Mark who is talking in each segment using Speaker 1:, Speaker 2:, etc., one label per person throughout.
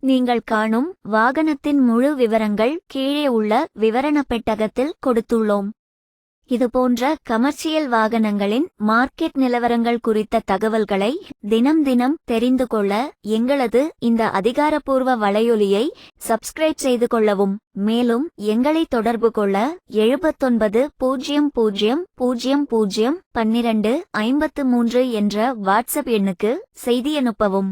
Speaker 1: நீங்கள் காணும் வாகனத்தின் முழு விவரங்கள் கீழே உள்ள விவரண பெட்டகத்தில் கொடுத்துள்ளோம். இதுபோன்ற கமர்ஷியல் வாகனங்களின் மார்க்கெட் நிலவரங்கள் குறித்த தகவல்களை தினம் தெரிந்து கொள்ள எங்களது இந்த அதிகாரப்பூர்வ வலையொலியை சப்ஸ்கிரைப் செய்து கொள்ளவும். மேலும் எங்களை தொடர்பு கொள்ள 79 00 00 12 53 என்ற வாட்ஸ்அப் எண்ணுக்கு செய்தி அனுப்பவும்.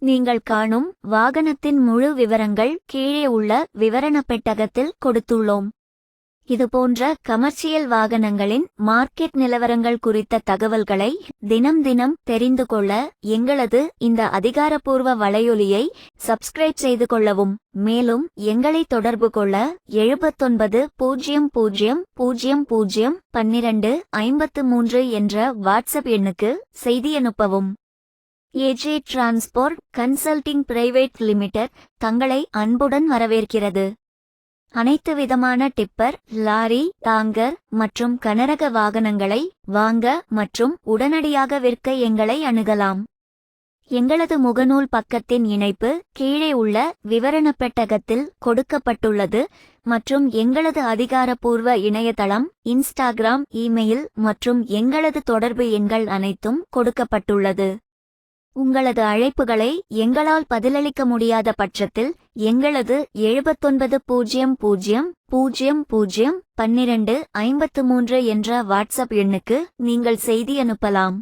Speaker 1: நீங்கள் காணும் வாகனத்தின் முழு விவரங்கள் கீழே உள்ள விவரண பெட்டகத்தில் கொடுத்துள்ளோம். இதுபோன்ற கமர்ஷியல் வாகனங்களின் மார்க்கெட் நிலவரங்கள் குறித்த தகவல்களை தினம் தெரிந்து கொள்ள எங்களது இந்த அதிகாரப்பூர்வ வலையொலியை சப்ஸ்கிரைப் செய்து கொள்ளவும். மேலும் எங்களை தொடர்பு கொள்ள 79 00 00 12 53 என்ற வாட்ஸ்அப் எண்ணுக்கு செய்தி அனுப்பவும். AJ transport consulting private limited தங்களை அன்புடன் வரவேற்கிறது. அனைத்து விதமான டிப்பர், லாரி, டாங்கர் மற்றும் கனரக வாகனங்களை வாங்க மற்றும் உடனடியாக விற்க எங்களை அணுகலாம். எங்களது முகநூல் பக்கத்தின் இணைப்பு கீழே உள்ள விவரண பெட்டகத்தில் கொடுக்கப்பட்டுள்ளது மற்றும் எங்களது அதிகாரப்பூர்வ இணையதளம், இன்ஸ்டாகிராம், இமெயில் மற்றும் எங்களது தொடர்பு எண்கள் அனைத்தும் கொடுக்கப்பட்டுள்ளது. உங்களது அழைப்புகளை எங்களால் பதிலளிக்க முடியாத பட்சத்தில் எங்களது 79 00 00 12 53 என்ற வாட்ஸ்அப் எண்ணுக்கு நீங்கள் செய்தி அனுப்பலாம்.